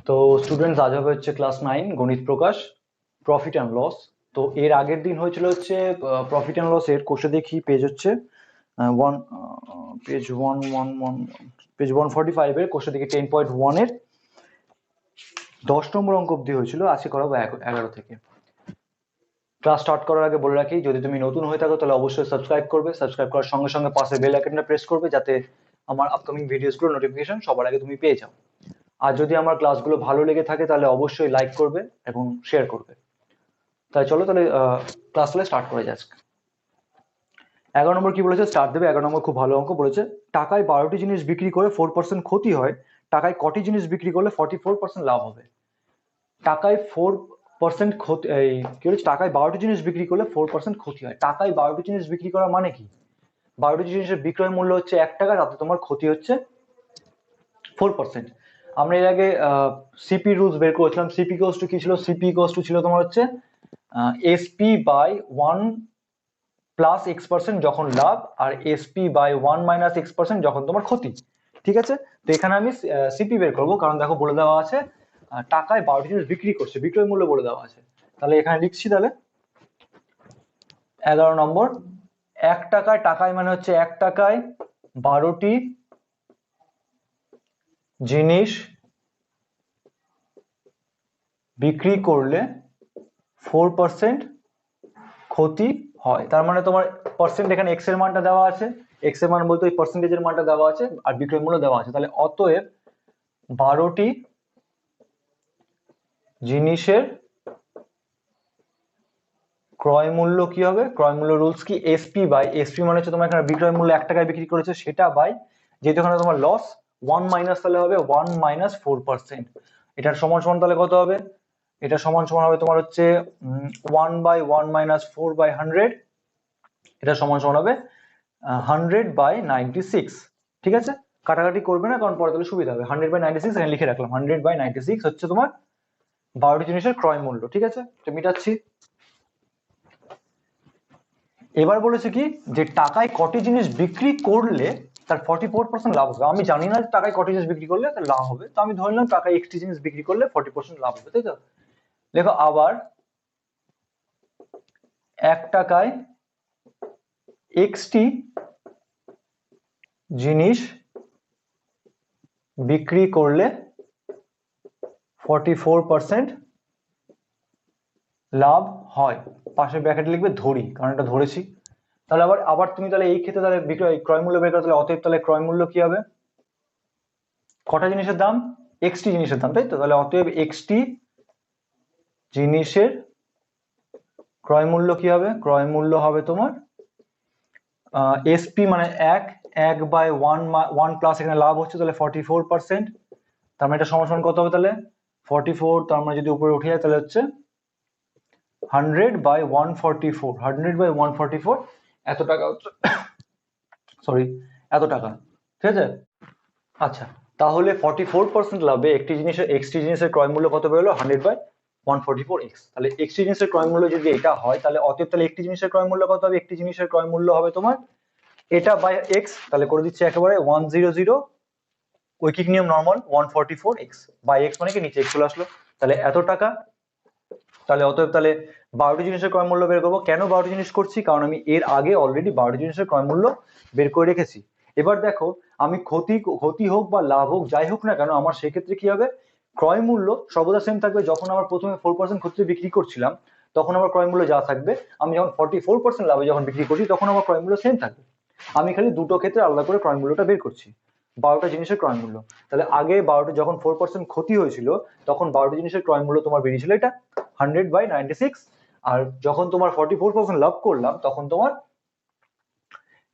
তো স্টুডেন্টস আজ হবে হচ্ছে ক্লাস 9 গণিত প্রকাশ প্রফিট অ্যান্ড লস। তো এর আগের দিন হয়েছিল হচ্ছে প্রফিট অ্যান্ড লস এর কোষে দেখি পেজ হচ্ছে ওয়ান পেজ 145 এর কোষে দেখি 10.1 এর 10 নম্বর অঙ্ক অব্দি হয়েছিল। আজকে করাবো 11 থেকে। ক্লাস স্টার্ট করার আগে বলে রাখি, যদি তুমি নতুন হয়ে থাকো তাহলে অবশ্যই সাবস্ক্রাইব করবে। সাবস্ক্রাইব করার সঙ্গে সঙ্গে পাশে বেল আইকনটা প্রেস করবে যাতে আমার আপকামিং ভিডিওসগুলোর নোটিফিকেশন সবার আগে তুমি পেয়ে যাও। আর যদি আমার ক্লাসগুলো ভালো লেগে থাকে তাহলে অবশ্যই লাইক করবে এবং শেয়ার করবে। তাই চলো তাহলে ক্লাস স্টার্ট করা যাক। 11 নম্বর কি বলেছে, স্টার্ট দেবে। 11 নম্বর খুব ভালো অঙ্ক বলেছে, টাকায় 12টি জিনিস বিক্রি করে 4% ক্ষতি হয়, টাকায় কটি জিনিস বিক্রি করলে 44% লাভ হবে? টাকায় 4% ক্ষতি, এই কি বলেছে, টাকায় 12টি জিনিস বিক্রি করলে 4% ক্ষতি হয়। টাকায় 12টি জিনিস বিক্রি করা মানে কি? 12টি জিনিসের বিক্রয় মূল্য হচ্ছে 1 টাকা, তাতে তোমার ক্ষতি হচ্ছে 4%। আমরা এর আগে সিপি রুলস বের করেছিলাম। সিপি ইকুয়ালস টু কি ছিল? সিপি ইকুয়ালস টু ছিল তোমার হচ্ছে এসপি বাই 1 প্লাস x% যখন লাভ, আর এসপি বাই 1 মাইনাস x% যখন তোমার ক্ষতি। ঠিক আছে, তো এখানে আমি সিপি বের করবো, কারণ দেখো বলে দেওয়া আছে টাকায় 12টি জিনিস বিক্রি করছে, বিক্রয় মূল্য বলে দেওয়া আছে। তাহলে এখানে লিখছি তাহলে 11 নম্বর, 1 টাকায়, টাকায় মানে হচ্ছে 1 টাকায় 12টি জিনিস বিক্রি করলে 4% ক্ষতি হয়। তার মানে তোমার পার্সেন্ট, এখানে এক্স এর মানটা দেওয়া আছে, এক্স এর মান বলতে ওই পার্সেন্টেজের মানটা দেওয়া আছে, আর বিক্রয় মূল্য দেওয়া আছে। তাহলে অতএব 12টি জিনিসের ক্রয় মূল্য কি হবে? ক্রয় মূল্য রুলস কি? এসপি বাই, এসপি মানে হচ্ছে তোমার এখানে বিক্রয় মূল্য 1 টাকায় বিক্রি করেছে সেটা বাই, যেহেতু এখানে তোমার লস 1 মাইনাস, তাহলে হবে 1 মাইনাস 4%। এটার সমান সমান তাহলে কত হবে? এটা সমান সমান হবে তোমার হচ্ছে 1 বাই 1 মাইনাস 4 বাই 100। এটা সমান সমান হবে 100 বাই 96। ঠিক আছে, কাটাকাটি করবে না, কারণ পরে তাহলে সুবিধা হবে। 100 বাই 96 এখানে লিখে রাখলাম। 100 বাই 96 হচ্ছে তোমার 12টি জিনিসের ক্রয় মূল্য। ঠিক আছে, তো মিটাচ্ছি। এবার বলেছে কি, যে টাকায় কটি জিনিস বিক্রি করলে তার 44% লাভ হবে। আমি জানি না টাকায় কটি জিনিস বিক্রি করলে তার লাভ হবে, তো আমি ধরে নিলাম টাকায় 1টি জিনিস বিক্রি করলে 40% লাভ হবে, তাই তো? দেখো আবার 1 টাকায় xটি জিনিস বিক্রি করলে 44% লাভ হয়। পাশের ব্র্যাকেটে লিখবে ধরি, কারণ এটা ধরেছি। তাহলে আবার আবার তুমি তাহলে এই ক্ষেত্রে তাহলে বিক্রয় ক্রয় মূল্য বের করো, তাহলে অতএব তাহলে ক্রয় মূল্য কি হবে? কটা জিনিসের দাম? এক্সটি জিনিসের দাম, তাই তো? তাহলে অতএব এক্সটি জিনিসের ক্রয় মূল্য কি হবে? ক্রয় মূল্য হবে তোমার এসপি মানে 1 বাই 1 প্লাস এখানে লাভ হচ্ছে, তাহলে 44%। তার মানে এটা সমান কত হবে তাহলে? 44, তার মানে যদি উপরে উঠে যায় তাহলে হচ্ছে 100 বাই 144। 100 বাই 144 এত টাকা হচ্ছে, সরি, এত টাকা। ঠিক আছে, আচ্ছা, তাহলে 44% লাভে একটি জিনিসের, এক্সটি জিনিসের ক্রয় মূল্য কত বেরোলো? 100 বাই 144x। তাহলে এক্সটি জিনিসের ক্রয় মূল্য যদি এটা হয়, তাহলে অতএব তাহলে একটি জিনিসের ক্রয় মূল্য কত হবে? একটি জিনিসের ক্রয় মূল্য হবে তোমার এটা বাই এক্স, তাহলে করে দিচ্ছি একেবারে 100, ঐকিক নিয়ম নর্মাল, 144x বাই এক্স মানে কি নিচে এক্স চলে আসলো, তাহলে এত টাকা। তাহলে অতএব তাহলে 12টি জিনিসের ক্রয় মূল্য বের করবো। কেন 12টি জিনিস করছি? কারণ আমি এর আগে অলরেডি 12টি জিনিসের ক্রয় মূল্য বের করে রেখেছি। এবার দেখো, আমি ক্ষতি হোক বা লাভ হোক, যাই হোক না কেন, আমার সেক্ষেত্রে কি হবে? ক্রয় মূল্য সর্বদা সেম থাকবে। যখন আমার প্রথমে 4% ক্ষতিতে বিক্রি করছিলাম তখন আমার ক্রয় মূল্য যা থাকবে, আমি যখন 44% লাভে যখন বিক্রি করছি তখন আমার ক্রয় মূল্য সেম থাকবে। আমি খালি দুটো ক্ষেত্রে আলাদা করে ক্রয় মূল্যটা বের করছি। 12টা জিনিসের ক্রয় মূল্য, তাহলে আগে 12টা যখন 4% ক্ষতি হয়েছিল তখন 12টা জিনিসের ক্রয় মূল্য তোমার বেরিয়েছিল এটা 100 বাই 96। আর যখন তোমার 44% লাভ করলাম তখন তোমার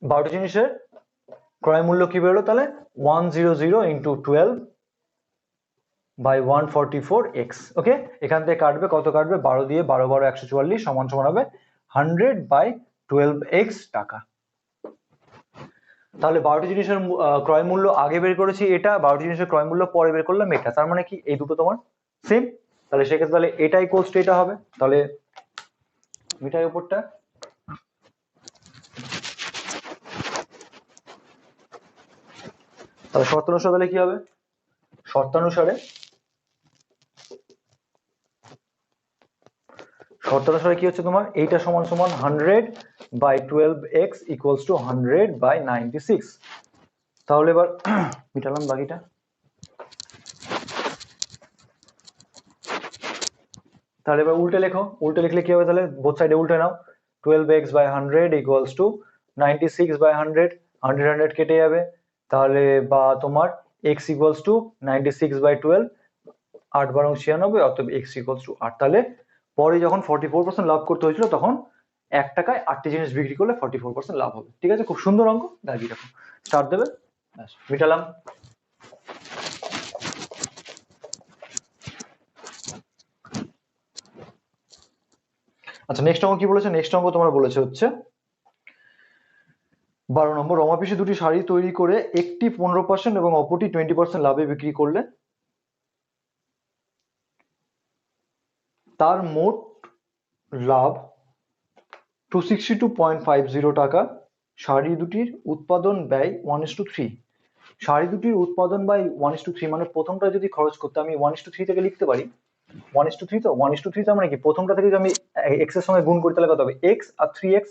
12টা জিনিসের ক্রয় মূল্য কি বেরোলো? তাহলে 100 ইন্টু 12 বাই 144x। ওকে, এখান থেকে কাটবে, কত কাটবে? 12 দিয়ে 12 12 144 সমান সমান হবে 100 বাই 12x টাকা। তাহলে 12টি জিনিসের ক্রয় মূল্য আগে বের করেছি এটা, 12টি জিনিসের ক্রয় মূল্য পরে বের করলাম এটা। তার মানে কি এই দুটো তোমার সেম। তাহলে সেক্ষেত্রে তাহলে এটা ইকুয়ালস টু এটা হবে। তাহলে মিটার উপরটা তাহলে শর্তানুসারে তাহলে কি হবে? শর্তানুসারে শর্ত অনুসারে কি হচ্ছে তোমার, এইটা সমান সমান 100/12x ইকুয়ালস টু 100/96। তাহলে এবার মিটালাম বাকিটা। তাহলে এবার উল্টে লেখো, উল্টে লিখলে কি হবে, তাহলে বোথ সাইডে উল্টে নাও। 12x/100 ইকুয়ালস টু 96/100, 100 100 কেটে যাবে, তাহলে বা তোমার x ইকুয়ালস টু 96/12, 8 × 96, অতএব x ইকুয়ালস টু 8। তাহলে পরে যখন 44% লাভ করতে হয়েছিল তখন 1 টাকায় 8টি জিনিস বিক্রি করলে 44% লাভ হবে। ঠিক আছে, খুব সুন্দর অঙ্ক, দাগিয়ে রাখো, স্টার্ট দেবে, মিটালাম। আচ্ছা, নেক্সট অঙ্ক কি বলেছে, নেক্সট অঙ্ক তোমার বলেছে হচ্ছে 12 নম্বর, রমা পিসি দুটি শাড়ি তৈরি করে একটি 15% এবং অপরটি 20% লাভে বিক্রি করলে তার মোট লাভ 262.50 টাকা। শাড়ি দুটির উৎপাদন ব্যয় 1:3। শাড়ি দুটির উৎপাদন ব্যয় 1:3, মানে প্রথমটা যদি খরচ করতে আমি 1:3 থেকে লিখতে পারি। 1:3, তো 1:3 তার মানে কি, প্রথমটা থেকে যদি আমি x এর সঙ্গে গুণ করি তাহলে কত হবে, x আর 3x।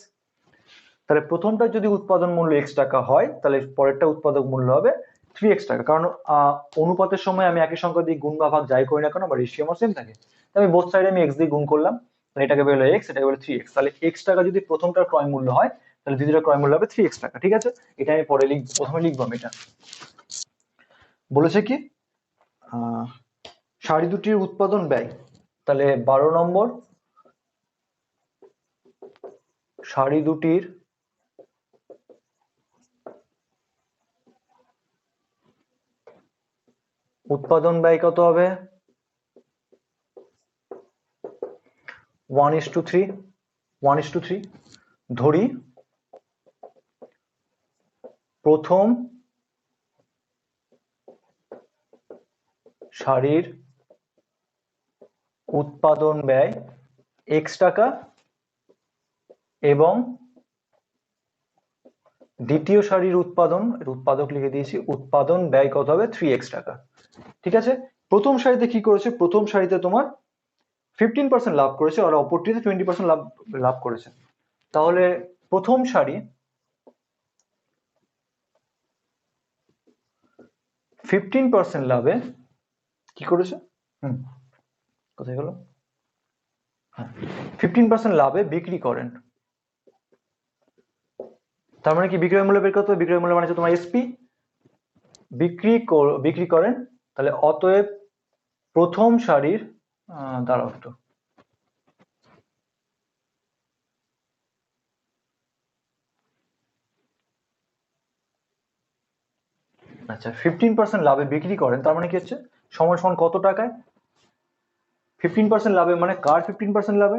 তাহলে প্রথমটা যদি উৎপাদন মূল্য x টাকা হয় তাহলে পরেরটা উৎপাদক মূল্য হবে 3x টাকা, কারণ অনুপাতের সময় আমি একই সংখ্যা দিয়ে গুণ বা ভাগ যাই করি না কেন বা রেশিও আমার সেম থাকে। আমি বোথ সাইডে আমি x দিয়ে গুণ করলাম, তাহলে এটাকে বলে x, এটাকে বলে 3x। তাহলে x টাকা যদি প্রথমটার ক্রয় মূল্য হয় তাহলে দ্বিতীয়টার ক্রয় মূল্য হবে 3x টাকা। ঠিক আছে, এটা আমি পরে প্রথমে লিখবো। আমি এটা বলেছে কি, শাড়ি দুটির উৎপাদন ব্যয়, তাহলে 12 নম্বর, শাড়ি দুটির উৎপাদন ব্যয় কত হবে, 1:3। 1:3 ধরি প্রথম শাড়ির উৎপাদন ব্যয় x টাকা এবং দ্বিতীয় শাড়ির উৎপাদক লিখে দিয়েছি, উৎপাদন ব্যয় কত হবে 3x টাকা। ঠিক আছে, প্রথম শাড়িতে কি করেছে, প্রথম শাড়িতে তোমার 15% লাভ করেছে আর অপরটিতে 20% লাভ করেছে। তাহলে প্রথম শাড়ি 15% লাভে কি করেছে, কোথায় গেল, 15% লাভে বিক্রি করেন। তার মানে কি, বিক্রয় মূল্য বের করতে হবে, বিক্রয় মূল্য মানে হচ্ছে তোমার এসপি, বিক্রি করেন। তাহলে অতএব প্রথম শাড়ির দাঁড়াও একটু, আচ্ছা 15% লাভে বিক্রি করেন, তার মানে কি হচ্ছে সমান সমান কত টাকায়, 15% লাভে মানে কার 15% লাভে,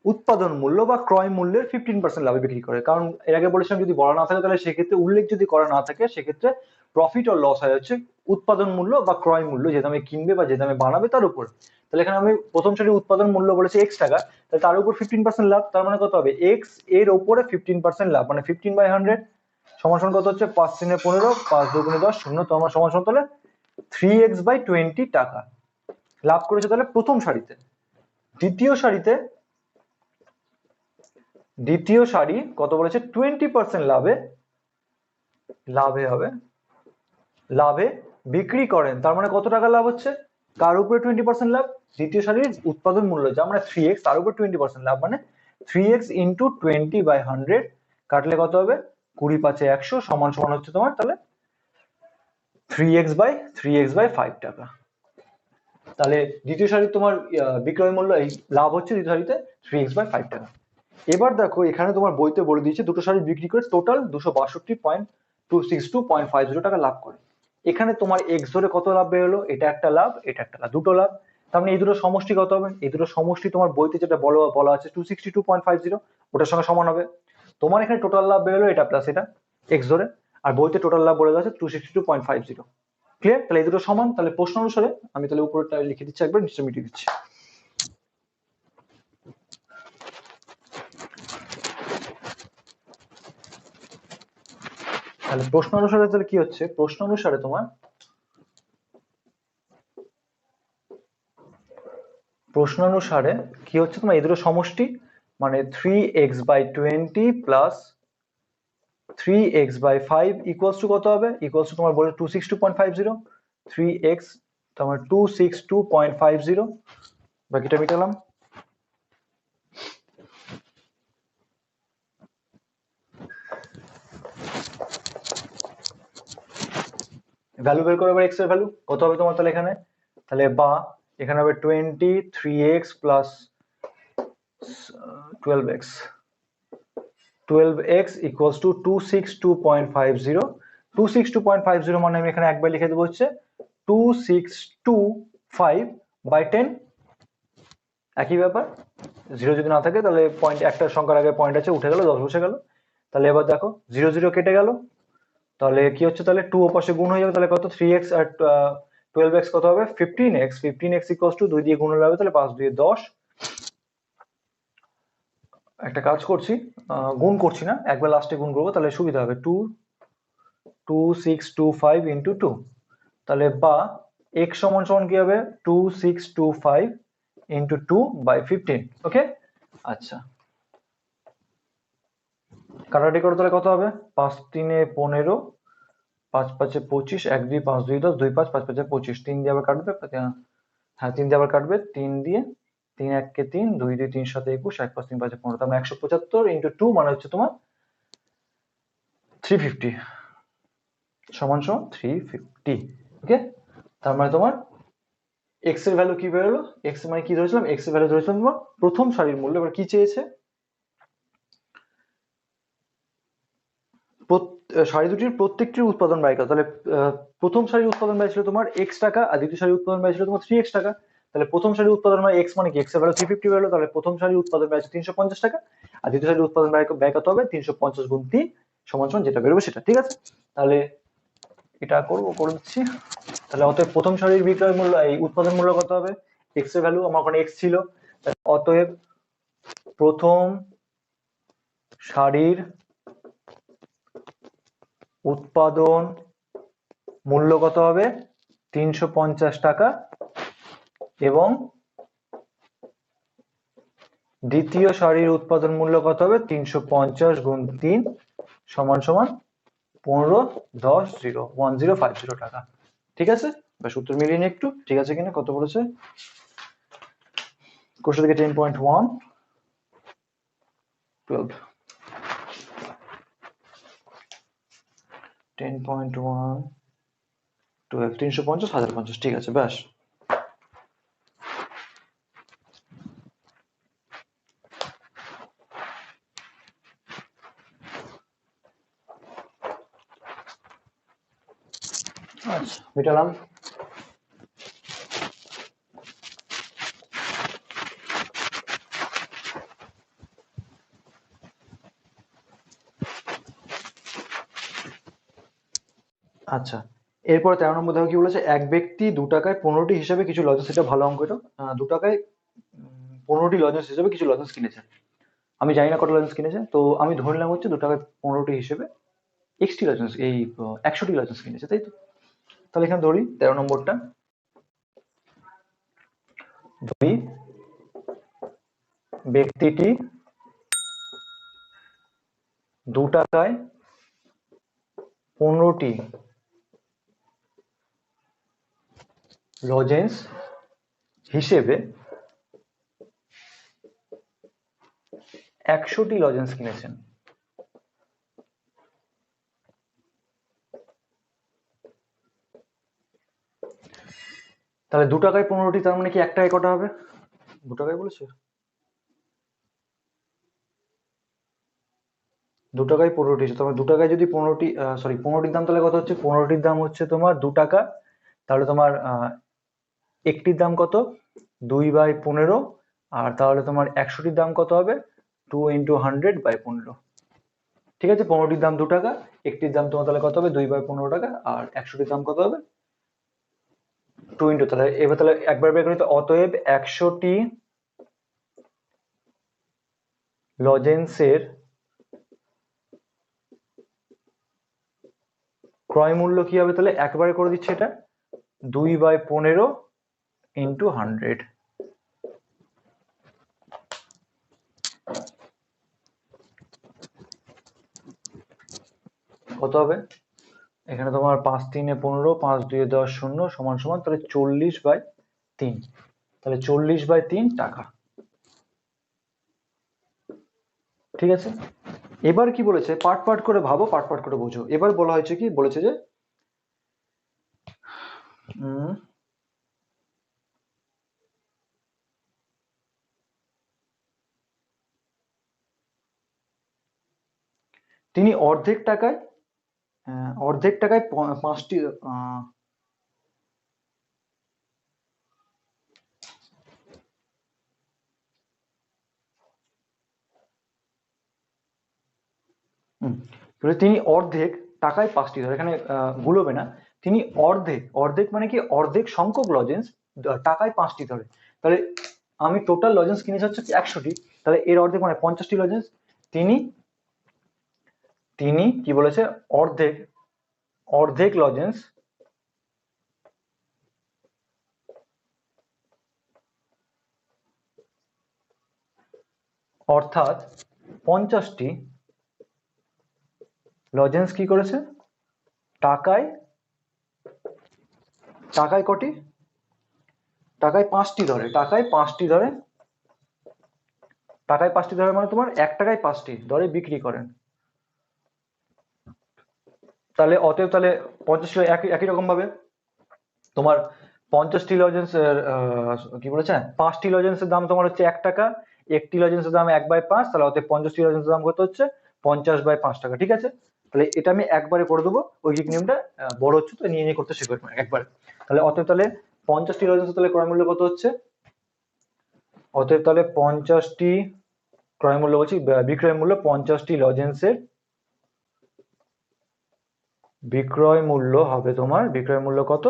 উৎপাদন মূল্য বা ক্রয় মূল্যের 15% লাভে বিক্রি করে। কারণ এর আগে বলেছিলাম যদি বলা না থাকে তাহলে সেক্ষেত্রে উল্লেখ যদি করা না থাকে সেক্ষেত্রে প্রফিট ও লস হয় হচ্ছে উৎপাদন মূল্য বা ক্রয় মূল্য, যে দামে কিনবে বা যে দামে বানাবে তার উপর। তাহলে এখানে আমি প্রথম সারির উৎপাদন মূল্য বলেছি x টাকা, তাহলে তার উপর 15% লাভ, তার মানে কত হবে, x এর উপরে 15% লাভ, মানে 15/100 সমান কত হচ্ছে, 5 × 15, 5 × 2 = 10, 0, তো আমার সমান তাহলে 3x/20 টাকা লাভ করেছে তাহলে প্রথম সারিতে। দ্বিতীয় শাড়ি কত বলেছে, 20% লাভে বিক্রি করেন, তার মানে কত টাকা লাভ হচ্ছে, কার উপরে 20% লাভ, দ্বিতীয় শাড়ির উৎপাদন মূল্য যা মানে 3x, তার উপর 20% লাভ, মানে 3x × 20/100 কাটলে কত হবে, 20 × 5 = 100 সমান হচ্ছে তোমার তাহলে 3x/5 টাকা। তাহলে দ্বিতীয় শাড়ির তোমার বিক্রয় মূল্য, এই লাভ হচ্ছে দ্বিতীয় শাড়িতে 3x/5 টাকা। এবার দেখো এখানে তোমার বইতে বলে দিয়েছে দুটো শাড়ি বিক্রি করে টোটাল 262.262.50 টাকা লাভ করে। এখানে তোমার x ধরে কত লাভ বেরোলো, এটা একটা লাভ, এটা একটা লাভ, দুটো লাভ। তার মানে এই দুটো সমষ্টি কত হবে, এই দুটো সমষ্টি তোমার বইতে যেটা বলা আছে 262.50, ওটার সঙ্গে সমান হবে। তোমার এখানে টোটাল লাভ বেরোলো এটা প্লাস এটা x ধরে, আর বইতে টোটাল লাভ বলে আছে 262.50। ক্লিয়ার, তাহলে এই দুটো সমান। তাহলে প্রশ্ন অনুসারে আমি তাহলে উপরেরটা লিখে দিচ্ছি, একবার নিচে মিটিয়ে দিচ্ছি। তাহলে প্রশ্ন অনুসারে তাহলে কি হচ্ছে, প্রশ্ন অনুসারে তোমার প্রশ্নানুসারে কি হচ্ছে তোমার এই দুটো সমষ্টি, মানে 3x/20 plus 3x/5 equals to কত হবে, ইকুয়ালস টু তোমার বলে 262.50, 3x তোমার 262.50, বাকিটা মিটালাম। ভ্যালু বের করে, এবার x এর ভ্যালু কত হবে তোমার তাহলে এখানে, তাহলে বা এখানে হবে 20 3x plus 12x equals to 262.50, 262.50 মানে আমি এখানে একবার লিখে দেবো হচ্ছে 2625/10, একই ব্যাপার, জিরো যদি না থাকে তাহলে পয়েন্ট, একটা সংখ্যার আগে পয়েন্ট আছে উঠে গেল, 10 বসে গেল। তাহলে এবার দেখো 0 0 কেটে গেল, তাহলে কি হচ্ছে, তাহলে 2 ওপাশে গুণ হয়ে যাবে, তাহলে কত 3x আর 12x কত হবে 15x, 15x ইকুয়ালস টু 2 দিয়ে গুণ হলে হবে তাহলে 5 2 10। একটা কাজ করছি, গুণ করছি না, একবার লাস্টে গুণ করবো তাহলে সুবিধা হবে, 2625 ইন্টু 2, তাহলে বা x সমান সমান কি হবে 2625 ইন্টু 2/15। ওকে, আচ্ছা কাটাকাটি করে তাহলে কত হবে, 5 3 15, 5 5 25, 1 2 5 2 10, 2 5 5 5 25, 3 দিয়ে আবার কাটবে, হ্যাঁ 3 দিয়ে আবার কাটবে, 3 দিয়ে 3 1 কে 3, 2 2 3 7 21, 1 5 3 5 15, তার মানে 175 ইন্টু 2 মানে হচ্ছে তোমার 350 সমান সমান 350। ওকে, তার মানে তোমার এক্স এর ভ্যালু কি বেরোলো, এক্স মানে কি ধরেছিলাম, এক্স এর ভ্যালু ধরেছিলাম তোমার প্রথম সারির মূল্য। এবার কি চেয়েছে, সারি দুটির প্রত্যেকটির উৎপাদন ব্যয় কত, তাহলে প্রথম সারির উৎপাদন ব্যয় ছিল তোমার x টাকা আর দ্বিতীয় সারির উৎপাদন ব্যয় ছিল তোমার 3x টাকা। তাহলে প্রথম সারির উৎপাদন ব্যয় x মানে কি, x এর ভ্যালু 350 বেরোলো, তাহলে প্রথম সারির উৎপাদন ব্যয় আছে 350 টাকা, আর দ্বিতীয় সারির উৎপাদন ব্যয় কত হবে 350 গুণ 3 সমান সমান যেটা বেরোবে সেটা। ঠিক আছে, তাহলে এটা করে দিচ্ছি। তাহলে অতএব প্রথম সারির বিক্রয় মূল্য, এই উৎপাদন মূল্য কত হবে, x এর ভ্যালু আমার ওখানে x ছিল, অতএব প্রথম সারির উৎপাদন মূল্য কত হবে 350 টাকা, এবং দ্বিতীয় সারির উৎপাদন মূল্য কত হবে 350 গুণ 3 সমান সমান 15 10 0 1050 টাকা। ঠিক আছে, ব্যাস উত্তর মিলিয়ে নিই একটু, ঠিক আছে কিনা, কত বলেছে কোশ্চেন থেকে 10.1 12 10.1 12 350 1050, ঠিক আছে ব্যাস। আচ্ছা মিটালাম। আচ্ছা এরপরে 13 নম্বর দেখো কি বলেছে, এক ব্যক্তি 2 টাকায় 15টি হিসাবে কিছু লজেন্স, এটা ভালো অঙ্ক, এটা 2 টাকায় 15টি লজেন্স হিসেবে কিছু লজেন্স কিনেছেন। আমি জানি না কত লজেন্স কিনেছে, তো আমি ধরে নিলাম হচ্ছে 2 টাকায় 15টি হিসেবে এক্সটি লজেন্স, এই 100টি লজেন্স কিনেছে, তাই তো। তাহলে এখানে ধরি 13 নম্বরটা, ধরি ব্যক্তিটি 2 টাকায় 15টি লজেন্স হিসেবে 100টি লজেন্স কিনেছেন। তাহলে 2 টাকায় 15টি, তার মানে কি 1 টাকায় কটা হবে, 2 টাকায় বলেছে, 2 টাকায় 15টি, তোমার 2 টাকায় যদি 15টি, সরি 15টির দাম তাহলে কত হচ্ছে, 15টির দাম হচ্ছে তোমার 2 টাকা, তাহলে তোমার একটির দাম কত 2/15, আর তাহলে তোমার 100টির দাম কত হবে 2 × 100/15। ঠিক আছে, 15টির দাম 2 টাকা, একটির দাম তোমার তাহলে কত হবে 2/15 টাকা, আর 100টির দাম কত হবে 2 × তাহলে এবার তাহলে একবার বের করি তো, অতএব 100টি লজেন্সের ক্রয় মূল্য কি হবে, তাহলে একবারে করে দিচ্ছে এটা 2/15 × 100। কত হবে এখানে তোমার 5 3 15 5 2 10 0 সমান সমান তাহলে 40/3, তাহলে 40/3 টাকা। ঠিক আছে, এবার কি বলেছে পার্ট পার্ট করে ভাবো, পার্ট পার্ট করে বোঝো। এবার বলা হয়েছে কি, বলেছে যে তিনি অর্ধেক টাকায় 5টি তিনি অর্ধেক টাকায় 5টি ধরে, এখানে গুলোবে না, তিনি অর্ধেক, অর্ধেক মানে কি অর্ধেক সংখ্যক লজেন্স টাকায় 5টি ধরে। তাহলে আমি টোটাল লজেন্স কিনেছি হচ্ছে 100টি, তাহলে এর অর্ধেক মানে 50টি লজেন্স। তিনি তিনি কি বলেছে অর্ধেক, অর্ধেক লজেন্স অর্থাৎ 50টি লজেন্স কি করেছে টাকায়, টাকায় কটি, টাকায় 5টি ধরে, টাকায় 5টি ধরে, টাকায় 5টি ধরে মানে তোমার 1 টাকায় 5টি ধরে বিক্রি করেন। তাহলে অতএব তাহলে 50 একই রকম ভাবে তোমার 50টি লজেন্স কি বলেছে 5টি লজেন্সের দাম তোমার হচ্ছে 1 টাকা, একটি লজেন্সের দাম 1/5, তাহলে অতএব 50টি লজেন্সের দাম কত হচ্ছে 50/5 টাকা। ঠিক আছে, তাহলে এটা আমি একবারে করে দেবো, ঐকিক নিয়মটা বড় হচ্ছে তো নিয়ে নিয়ে করতে শিখবে একবার। তাহলে অতএব তাহলে 50টি লজেন্স তাহলে ক্রয় মূল্য কত হচ্ছে, অতএব তাহলে 50টি ক্রয় মূল্য বলছি বিক্রয় মূল্য 50টি লজেন্সের বিক্রয় মূল্য হবে তোমার, বিক্রয় মূল্য কত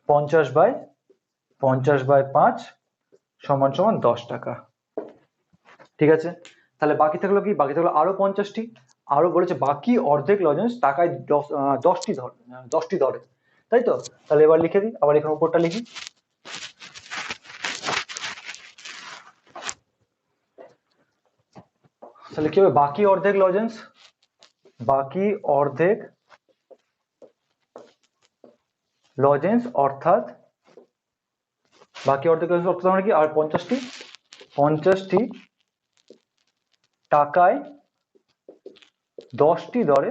50/5 সমান সমান 10 টাকা। ঠিক আছে, তাহলে বাকি থাকলো কি, বাকি থাকলো আরো 50টি, আরো বলেছে বাকি অর্ধেক লজেন্স টাকায় 10টি ধরে, 10টি ধরে, তাই তো। তাহলে এবার লিখে দিই, আবার এখানে উপরটা লিখি, তাহলে কি হবে বাকি অর্ধেক লজেন্স, বাকি অর্ধেক লজেন্স অর্থাৎ বাকি অর্ধেক লজেন্স অর্থাৎ আমরা কি আর 50টি টাকায় 10টি দরে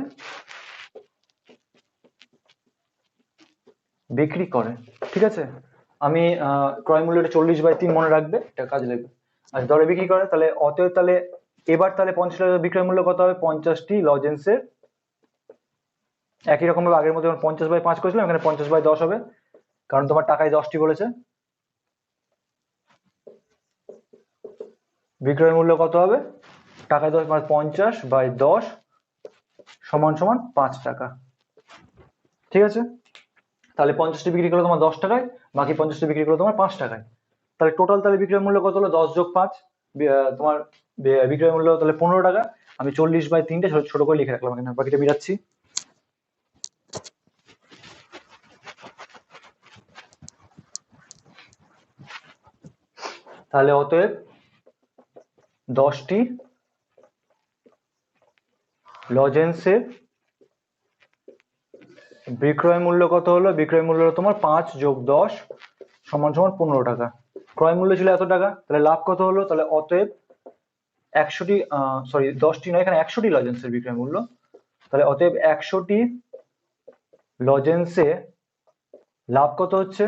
বিক্রি করে। ঠিক আছে, আমি ক্রয় মূল্যটা 40/3 মনে রাখবে, এটা কাজে লাগবে। আর দরে বিক্রি করে, তাহলে অতএব তাহলে এবার তাহলে 50 বিক্রয় মূল্য কত হবে 50টি লজেন্সের, একই রকম ভাবে আগের মতো 50/5 করেছিলাম, এখানে 50/10 হবে, কারণ তোমার টাকায় 10টি বলেছে। বিক্রয় মূল্য কত হবে টাকায় 10 মানে 50/10 সমান সমান 5 টাকা। ঠিক আছে, তাহলে 50টি বিক্রি করলো তোমার 10 টাকায়, বাকি 50টি বিক্রি করলো তোমার 5 টাকায়, তাহলে টোটাল তাহলে বিক্রয় মূল্য কত হলো 10 + 5, তোমার বিক্রয় মূল্য তাহলে 15 টাকা। আমি 40/3 ছোট করে লিখে রাখলাম, এখানে বাকিটা মিলাচ্ছি। তাহলে অতএব 10টি লজেন্সের বিক্রয় মূল্য কত হলো, বিক্রয় মূল্য তোমার 5 + 10 সমান সমান 15 টাকা। ক্রয় মূল্য ছিল এত টাকা, তাহলে লাভ কত হলো, তাহলে অতএব 100টি সরি 10টি নয়, এখানে 100টি লজেন্সের বিক্রয় মূল্য, তাহলে অতএব 100টি লজেন্সে লাভ কত হচ্ছে,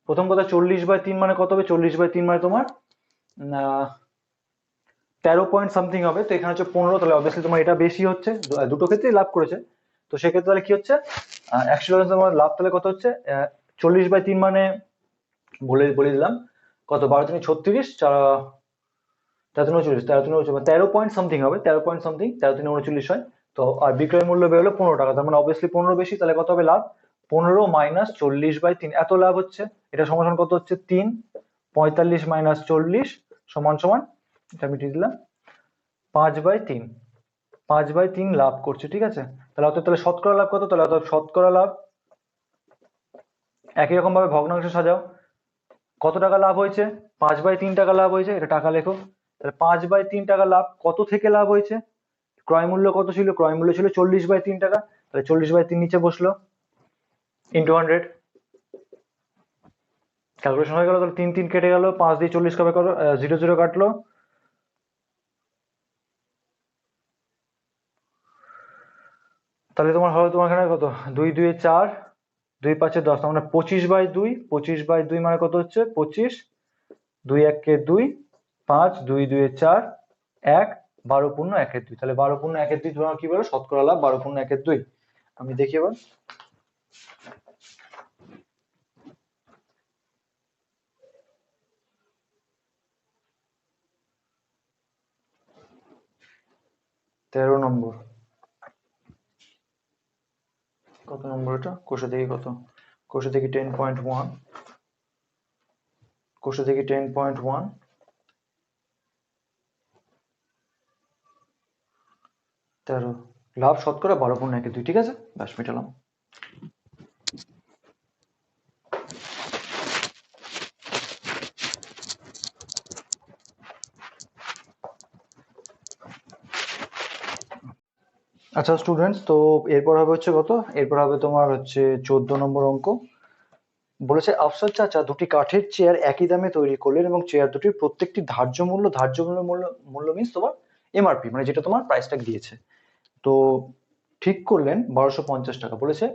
প্রথম কথা 40/3 মানে কত হবে, 40/3 মানে তোমার 13 পয়েন্ট সামথিং হবে, তো এখানে হচ্ছে 15, তাহলে অবভিয়াসলি তোমার এটা বেশি হচ্ছে, দুটো ক্ষেত্রেই লাভ করেছে, তো সেক্ষেত্রে তাহলে কি হচ্ছে 100 লজেন্স তোমার লাভ তাহলে কত হচ্ছে 40/3 মানে বলে দিলাম কত 12 × 36 13 পয়েন্ট সামথিং হবে, 13 পয়েন্ট সামথিং, 13 × 39 হয়। তো আর বিক্রয় মূল্য বেরোলো 15 টাকা, তার মানে অবভিয়াসলি 15 বেশি, তাহলে কত হবে লাভ 15 - 40/3 এত লাভ হচ্ছে। এটা সমান কত হচ্ছে 3, 45 - 40 সমান সমান, এটা মিটিয়ে দিলাম 5/3, 5/3 লাভ করছে। ঠিক আছে, তাহলে অত তাহলে শতকরা লাভ কত, তাহলে অত শতকরা লাভ একই রকম ভাবে ভগ্নাংশ সাজাও, কত টাকা লাভ হয়েছে 5/3 টাকা লাভ হয়েছে, এটা টাকা লেখো, তাহলে 5/3 টাকা লাভ কত থেকে লাভ হয়েছে ক্রয় মূল্য কত ছিল? ক্রয় মূল্য ছিল 40/3 টাকা, তাহলে 40/3 নিচে বসলো, ইন্টু 100। ক্যালকুলেশন হয়ে গেল, তাহলে 3 3 কেটে গেল, 5 দিয়ে 40 কবে করো, 0 0 কাটলো, তাহলে তোমার হবে তোমার এখানে কত, 2 2 4, 2 5 10, তার মানে 25/2, 25/2 মানে কত হচ্ছে 25, 2 1 2, 5, 2 2 4, 1, 12 পূর্ণ 1 2, তাহলে 12 পূর্ণ 1 2 তোমার কি বলো, শতকরা লাভ 12 পূর্ণ 1 2। আমি দেখি এবার, তেরো নম্বর, কত নম্বর এটা, কোষে দেখি কত, কোষে দেখি 10.1, কোষে দেখি 10.1, 13, লাভ শতকরা 12 পূর্ণ 1 2, ঠিক আছে, ব্যাস মেটালাম। আচ্ছা স্টুডেন্টস, তো এরপর হবে হচ্ছে কত, এরপর হবে তোমার হচ্ছে 14 নম্বর অঙ্ক। বলেছে আফসার চাচা দুটি কাঠের চেয়ার একই দামে তৈরি করলেন এবং চেয়ার দুটির প্রত্যেকটি ধার্য মূল্য, মূল্য মিন্স তোমার এমআরপি, মানে যেটা তোমার প্রাইস ট্যাগ দিয়েছে, তো ঠিক করলেন 1250 টাকা। বলেছে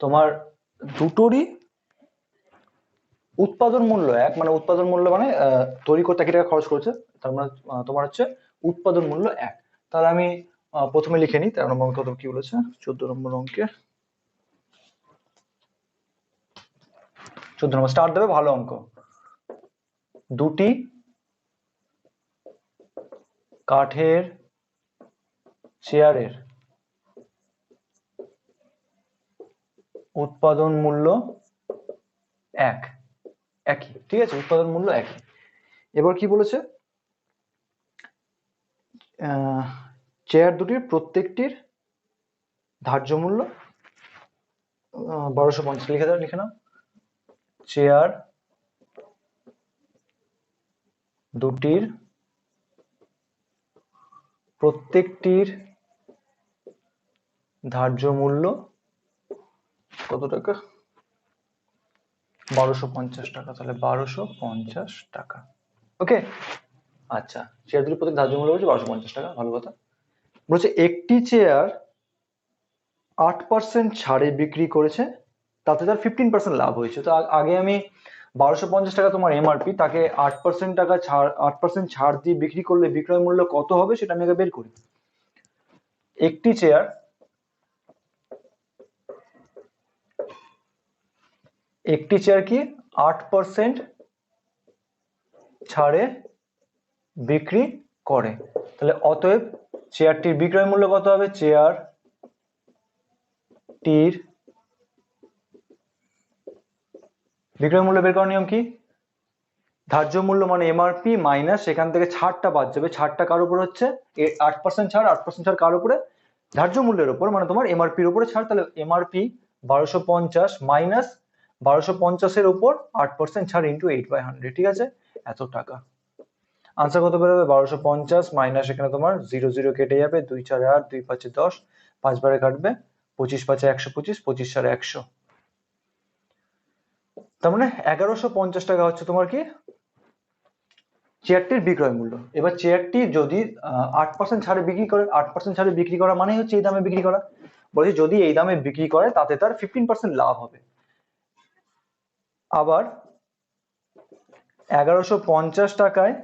তোমার দুটোরই উৎপাদন মূল্য এক, মানে উৎপাদন মূল্য মানে তৈরি করতে কি টাকা খরচ করেছে, তার মানে তোমার হচ্ছে উৎপাদন মূল্য এক। তাহলে আমি প্রথমে লিখে নিই 13 নম্বর কত কি বলেছে, 14 নম্বর অঙ্কে 14 নম্বর স্টার্ট দেবে, ভালো অঙ্ক। দুটি কাঠের চেয়ারের উৎপাদন মূল্য একই, ঠিক আছে, উৎপাদন মূল্য একই। এবার কি বলেছে, চেয়ার দুটির প্রত্যেকটির ধার্য মূল্য 1250, লিখে নাও, চেয়ার দুটির প্রত্যেকটির ধার্য মূল্য কত টাকা, 1250 টাকা, তাহলে 1250 টাকা, ওকে। আচ্ছা, চেয়ার দুটির প্রত্যেক ধার্য মূল্য হচ্ছে 1250 টাকা, ভালো কথা। বলছে একটি চেয়ার 8% ছাড়ে বিক্রি করেছে, তাতে তার 15% লাভ হয়েছে। তো আগে আমি 1250 টাকা তোমার এমআরপি, তাকে 8% টাকা ছাড়, 8% ছাড় দিয়ে বিক্রি করলে বিক্রয় মূল্য কত হবে সেটা আমি আগে বের করি। একটি চেয়ার কি 8% ছাড়ে বিক্রি করে, তাহলে অতএব চেয়ারটির বিক্রয় মূল্য কত হবে, চেয়ারটির বিক্রয় মূল্য বের করার নিয়ম কি, ধার্য মূল্য মানে এমআরপি মাইনাস সেখান থেকে ছাড়টা বাদ যাবে, ছাড়টা কার উপর হচ্ছে, 8% ছাড়, 8% ছাড় কার উপরে, ধার্য মূল্যের উপর, মানে তোমার এমআরপির উপরে ছাড়, তাহলে এমআরপি 1250 মাইনাস 1250 উপর 8% ছাড় ইন্টু 8/100, ঠিক আছে, এত টাকা। আনসার কত বেরোবে, 1250 মাইনাস এখানে তোমার 0 0 কেটে যাবে, 2 4 8, 2 5 10, 5 বারে কাটবে, 25 5 125, 25 4 100, তার মানে 1150 টাকা হচ্ছে তোমার কি চেয়ারটির বিক্রয় মূল্য। এবার চেয়ারটি যদি 8% ছাড়ে বিক্রি করে, 8% ছাড়ে বিক্রি করা মানে হচ্ছে এই দামে বিক্রি করা, বলছি যদি এই দামে বিক্রি করে তাতে তার 15% লাভ হবে। আবার 1150 টাকায়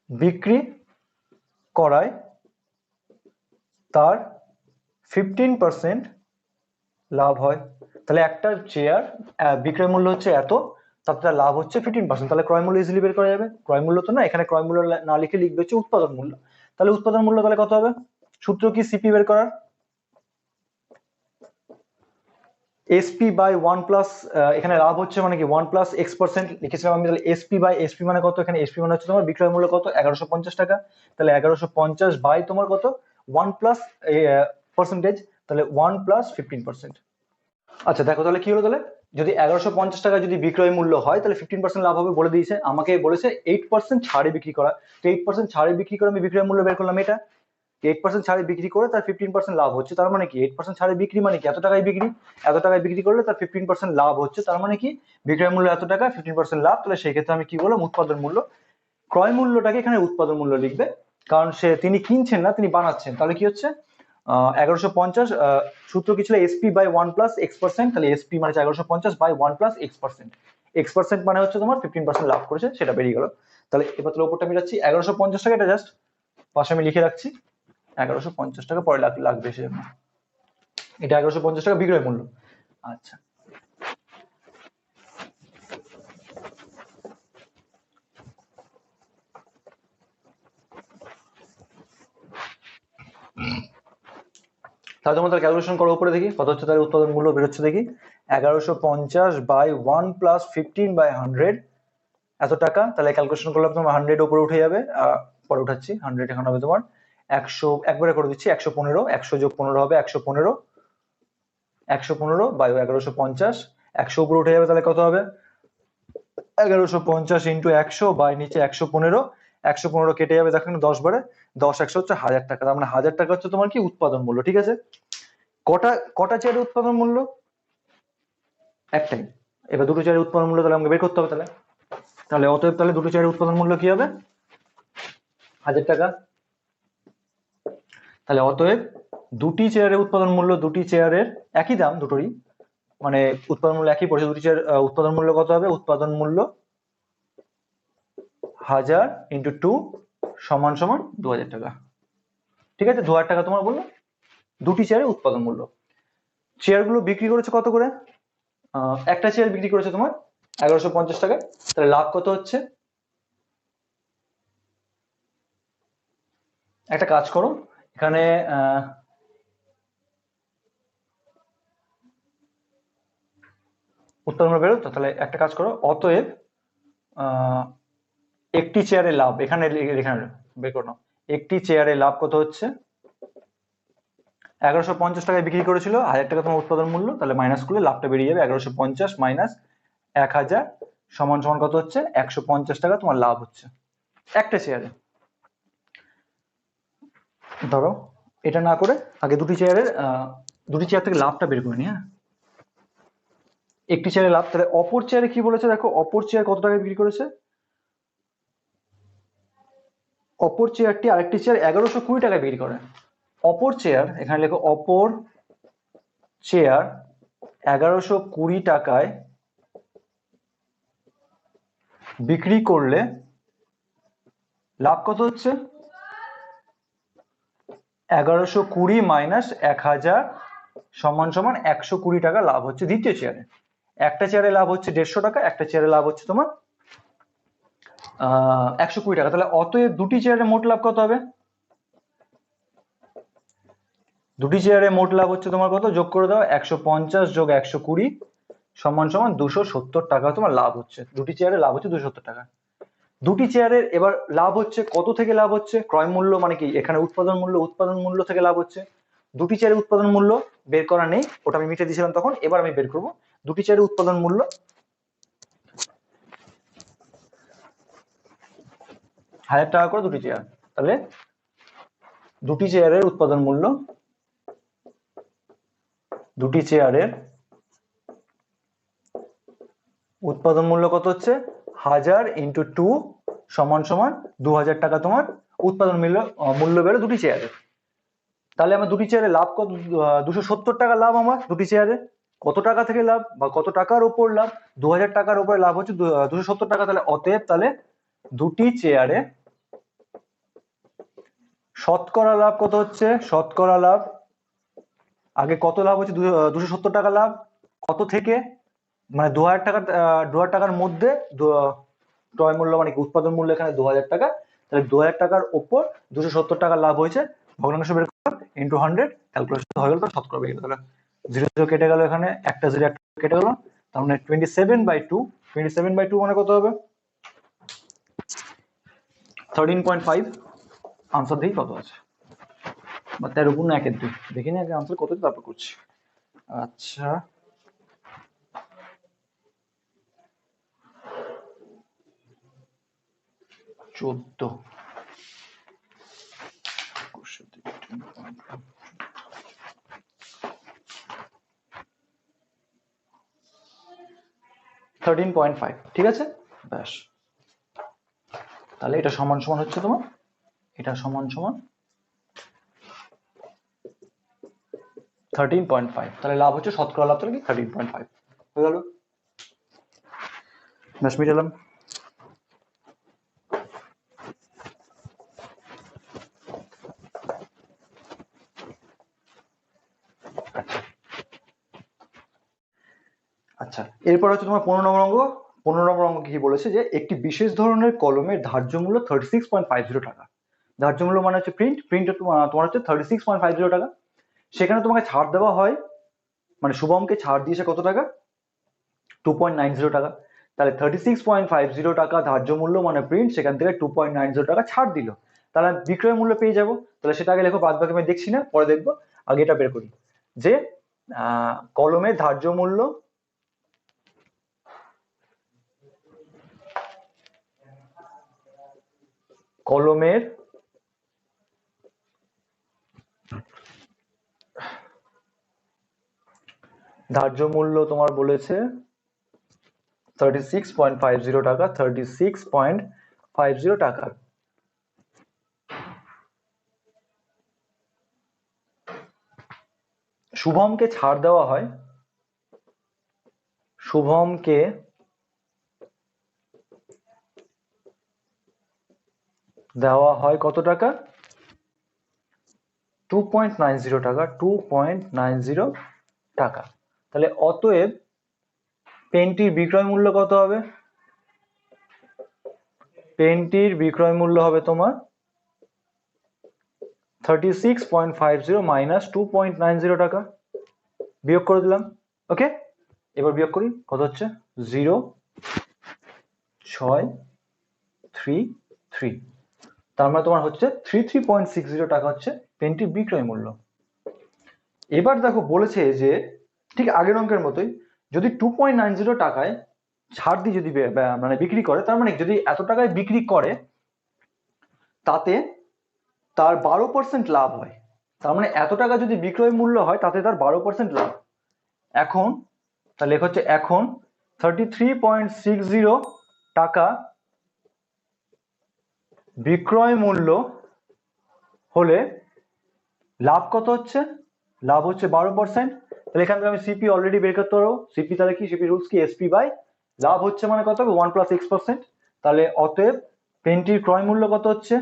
বিক্রি করায় তার 15% লাভ হয়, তাহলে একটা চেয়ার বিক্রয় মূল্য হচ্ছে এত, তাতে তার লাভ হচ্ছে 15%, তাহলে ক্রয় মূল্য ইজিলি বের করা যাবে। ক্রয় মূল্য তো না, এখানে ক্রয় মূল্য না লিখে লিখবে হচ্ছে উৎপাদন মূল্য, তাহলে উৎপাদন মূল্য তাহলে কত হবে, সূত্র কি সিপি বের করার, এসপি বাই 1 প্লাস, এখানে লাভ হচ্ছে মানে কি 1 প্লাস x% লিখেছিলাম আমি, তাহলে এসপি বাই এসপি মানে কত, এখানে এসপি মানে হচ্ছে তোমার বিক্রয় মূল্য কত 1150 টাকা, তাহলে 1150 বাই তোমার কত 1 প্লাস পার্সেন্টেজ, তাহলে 1 প্লাস 15%, আচ্ছা দেখো তাহলে কি হলো, তাহলে যদি 1150 টাকা যদি বিক্রয় মূল্য হয় তাহলে 15% লাভ হবে বলে দিয়েছে, আমাকে বলেছে 8% ছাড়ে বিক্রি করা। তো 8% ছাড়ে বিক্রি করে আমি বিক্রয় মূল্য বের করলাম, এটা 8% ছাড়ে বিক্রি করে তার 15% লাভ হচ্ছে, তার মানে কি 8% ছাড়ে বিক্রি মানে কি এত টাকায় বিক্রি, এত টাকায় বিক্রি করলে তার 15% লাভ হচ্ছে, তার মানে কি বিক্রয় মূল্য এত টাকা, 15% লাভ। তাহলে সেই ক্ষেত্রে আমি কি বললাম, উৎপাদন মূল্য। ক্রয় মূল্যটাকে এখানে উৎপাদন মূল্য লিখবে, কারণ তিনি কিনছেন না, তিনি বানাচ্ছেন। তাহলে কি হচ্ছে 1150, সূত্র কি ছিল, এসপি বাই 1+X%, তাহলে এসপি মানে 1150 বাই 1+X%। X% মানে হচ্ছে তোমার 15% লাভ করেছে, সেটা বেরিয়ে গেল। তাহলে এবার তাহলে উপরটা মিলাচ্ছি, 1150 টাকা, এটা জাস্ট পাশে আমি লিখে রাখছি, 1150 টাকা পরে লাগবে সেজন্য, এটা 1150 টাকা বিক্রয় মূল্য। আচ্ছা তাহলে তোমরা তাহলে ক্যালকুলেশন করো উপরে, দেখি কত হচ্ছে তাহলে উৎপাদন মূল্য বেরোচ্ছে, দেখি 1150 বাই 1+15/100 এত টাকা। তাহলে ক্যালকুলেশন করলে তোমার 100 উপরে উঠে যাবে, পরে উঠাচ্ছি 100, এখন হবে তোমার 100, একবারে করে দিচ্ছি 115, 100 যোগ 15 হবে 115, 115 বাই 1150, 100 উপরে উঠে যাবে, তাহলে কত হবে 1150 ইন্টু 100 বাই নিচে 115, 115 কেটে যাবে, দেখো 10 বারে 10, 100 হচ্ছে 1000 টাকা, তার মানে 1000 টাকা হচ্ছে তোমার কি উৎপাদন মূল্য। ঠিক আছে, কটা কটা চেয়ারের উৎপাদন মূল্য, একটাই। এবার দুটো চেয়ারের উৎপাদন মূল্য তাহলে আমাকে বের করতে হবে, তাহলে তাহলে অতএব তাহলে দুটো চেয়ারের উৎপাদন মূল্য কি হবে 1000 টাকা। তাহলে অতএব দুটি চেয়ারের উৎপাদন মূল্য, দুটি চেয়ারের একই দাম দুটোরই, মানে উৎপাদন মূল্য একই পড়ছে, দুটি চেয়ার উৎপাদন মূল্য কত হবে, উৎপাদন মূল্য 1000 ইন্টু 2 সমান সমান 2000 টাকা। ঠিক আছে, 2000 টাকা তোমার বললো দুটি চেয়ারের উৎপাদন মূল্য। চেয়ারগুলো বিক্রি করেছে কত করে, একটা চেয়ার বিক্রি করেছে তোমার 1150 টাকা, তাহলে লাভ কত হচ্ছে, একটা কাজ করো এখানে উৎপাদন মূল্য বেরো তো, তাহলে একটা কাজ করো, অতএব একটি চেয়ারের লাভ এখানে এখানে বের করো, একটি চেয়ারের লাভ কত হচ্ছে 1150 টাকায় বিক্রি করেছিল, 1000 টাকা তোমার উৎপাদন মূল্য, তাহলে মাইনাস করলে লাভটা বেরিয়ে যাবে 1150 মাইনাস 1000 সমান সমান কত হচ্ছে 150 টাকা তোমার লাভ হচ্ছে একটা চেয়ারে। ধরো এটা না করে আগে দুটি চেয়ার থেকে লাভটা বের করে নি। হ্যাঁ, একটি চেয়ারে লাভ, তাহলে অপর চেয়ারে কি বলেছে দেখো, অপর চেয়ার কত টাকায় বিক্রি করেছে, অপর চেয়ারটি আরেকটি চেয়ার 1120 টাকায় বিক্রি করে। অপর চেয়ার এখানে লেখো, অপর চেয়ার 1120 টাকায় বিক্রি করলে লাভ কত হচ্ছে 1120 মাইনাস 1000 সমান সমান 120 টাকা লাভ হচ্ছে দ্বিতীয় চেয়ারে। একটা চেয়ারে লাভ হচ্ছে 150 টাকা, একটা চেয়ারে লাভ হচ্ছে তোমার 120 টাকা। তাহলে অতএব দুটি চেয়ারে মোট লাভ কত হবে, দুটি চেয়ারে মোট লাভ হচ্ছে তোমার কত, যোগ করে দাও 150 যোগ 120 সমান সমান 270 টাকা তোমার লাভ হচ্ছে, দুটি চেয়ারে লাভ হচ্ছে 270 টাকা। দুটি চেয়ারের এবার লাভ হচ্ছে কত থেকে লাভ হচ্ছে, ক্রয় মূল্য মানে কি এখানে উৎপাদন মূল্য, উৎপাদন মূল্য থেকে লাভ হচ্ছে। দুটি চেয়ারের উৎপাদন মূল্য বের করা নেই, ওটা আমি মিটে দিয়েছিলাম তখন, এবার আমি বের করবো দুটি চেয়ারের উৎপাদন মূল্য। 1000 টাকা করে দুটি চেয়ার, তাহলে দুটি চেয়ারের উৎপাদন মূল্য, দুটি চেয়ারের উৎপাদন মূল্য কত হচ্ছে 1000 ইন্টু 2 সমান সমান 2000 টাকা তোমার উৎপাদন মূল্য বেরো দুটি চেয়ারের। তাহলে আমার দুটি চেয়ারে লাভ কত, 270 টাকা লাভ আমার দুটি চেয়ারে। কত টাকা থেকে লাভ বা কত টাকার উপর লাভ, 2000 টাকার উপরে লাভ হচ্ছে 270 টাকা। তাহলে অতএব তাহলে দুটি চেয়ারে শতকরা লাভ কত হচ্ছে, শতকরা লাভ আগে কত লাভ হচ্ছে 270 টাকা লাভ, কত থেকে মানে 2000 টাকা, 2000 টাকার মধ্যে ক্রয় মূল্য মানে কি উৎপাদন মূল্য এখানে 2000 টাকা, তাহলে 2000 টাকার উপর 270 টাকা লাভ হয়েছে, ভগ্নাংশ বের করো ইন্টু 100, ক্যালকুলেশন হয়ে গেল, শতকরা বেরিয়ে গেল। তাহলে 0 কেটে গেল, এখানে একটা 0 একটা কেটে গেল, তার মানে 27/2, 27/2 মানে কত হবে 13.5। আনসার দেখি কত আছে, বা 13 গুণ 1/2 দেখি না আগে আনসার কত, তারপর করছি। আচ্ছা 14 13.5, ঠিক আছে? ব্যাস, তাহলে এটা সমান সমান হচ্ছে তোমার, এটা সমান সমান 13.5, তাহলে লাভ হচ্ছে শতকরা লাভ তাহলে কি 13.5 হয়ে গেল। ব্যাস মিটালাম। আচ্ছা, এরপর হচ্ছে তোমার 15 নম্বর অঙ্ক। 15 নম্বর অঙ্ক কি বলেছে যে একটি বিশেষ ধরনের কলমের ধার্য মূল্য 36.50 টাকা। ধার্য মূল্য মানে হচ্ছে প্রিন্ট তোমার হচ্ছে 36.50 টাকা। সেখানে তোমাকে ছাড় দেওয়া হয়, মানে শুভমকে ছাড় দিয়েছে কত টাকা? 2.90 টাকা। তাহলে 36.50 টাকা ধার্য মূল্য মানে প্রিন্ট, সেখান থেকে 2.90 টাকা ছাড় দিল, তাহলে বিক্রয় মূল্য পেয়ে যাবো। তাহলে সেটা আগে লেখো, বাদ বাকি আমি দেখছি না, পরে দেখবো, আগে এটা বের করি যে কলমের ধার্য মূল্য কলমের ধার্য মূল্য তোমার বলেছে 36.50 টাকা, 36.50 টাকা। শুভমকে ছাড় দেওয়া হয়, শুভমকে দেওয়া হয় কত টাকা? 2.90 টাকা, 2.90 টাকা। তাহলে অতএব পেনটির বিক্রয় মূল্য কত হবে? পেনটির বিক্রয় মূল্য হবে তোমার 36.50 মাইনাস 2.90 টাকা। বিয়োগ করে দিলাম, ওকে। এবার বিয়োগ করি, কত হচ্ছে? 0.633, তার মানে তোমার হচ্ছে 33.60 টাকা হচ্ছে পেনটির বিক্রয় মূল্য। এবার দেখো বলেছে যে ঠিক আগের অঙ্কের মতোই, যদি 2.90 টাকায় ছাড় দিয়ে যদি মানে বিক্রি করে, তার মানে যদি এত টাকায় বিক্রি করে তাতে তার 12% লাভ হয়। তার মানে এত টাকা যদি বিক্রয় মূল্য হয় তাতে তার 12% লাভ। এখন তাহলে হচ্ছে এখন 33.60 টাকা বিক্রয় মূল্য হলে লাভ কত হচ্ছে? লাভ হচ্ছে 12%। তাহলে এখান থেকে আমি সিপি অলরেডি বের করতে পারবো। সিপি তাহলে কি? সিপি রুলস কি? এসপি বাই লাভ হচ্ছে মানে কত হবে? 1 + x%। তাহলে অতএব পেনটির ক্রয় মূল্য কত হচ্ছে?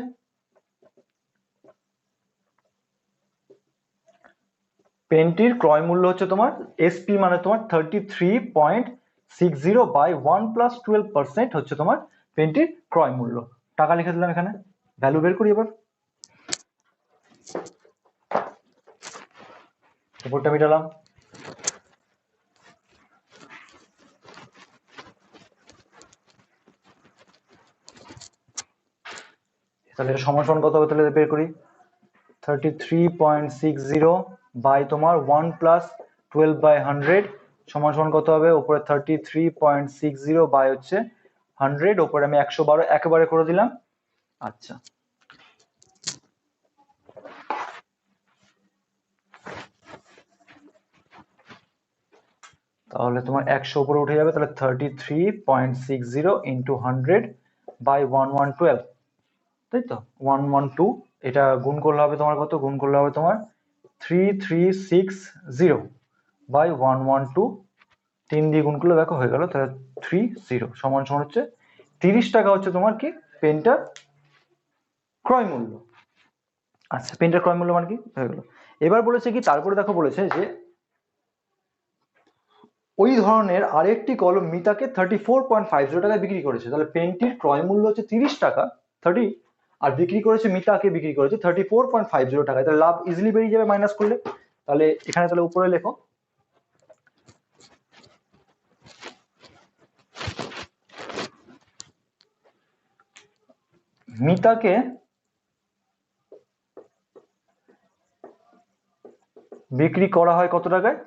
পেনটির ক্রয় মূল্য হচ্ছে তোমার এসপি মানে তোমার 33.60 বাই 1 + 12% হচ্ছে তোমার পেনটির ক্রয় মূল্য। টাকা লিখে দিলাম এখানে, ভ্যালু বের করি এবার। উপরটা মিটালাম, তাহলে এটা সমান কত হবে? তাহলে বের করি, 33.60 বাই তোমার 1 + 12/100 সমান কত হবে? উপরে 33.60 বাই হচ্ছে 100, উপরে আমি 112 একেবারে করে দিলাম। আচ্ছা, তাহলে তোমার 100 উপরে উঠে যাবে, তাহলে 33.60 ইন্টু 100 বাই 1112, তাই তো 112। এটা গুণ করলে হবে তোমার কত? গুণ করলে হবে তোমার 3360 বাই 112, 3 দিয়ে গুণ করলে দেখো হয়ে গেল, তাহলে 30 সমান হচ্ছে 30 টাকা হচ্ছে তোমার কি পেনটার ক্রয় মূল্য। আচ্ছা, পেনটার ক্রয় মূল্য মানে কি হয়ে গেল। এবার বলেছে কি, তারপরে দেখো বলেছে যে ওই ধরনের আরেকটি কলম মিতাকে 34.50 টাকায় বিক্রি করেছে। তাহলে পেনটির ক্রয় মূল্য হচ্ছে 30 টাকা 30, আর বিক্রি করেছে মিতাকে বিক্রি করেছে 34.50 টাকায়। তাহলে লাভ ইজিলি বেরিয়ে যাবে মাইনাস করলে। তাহলে এখানে তাহলে উপরে লেখো মিতাকে বিক্রি করা হয় কত টাকায়?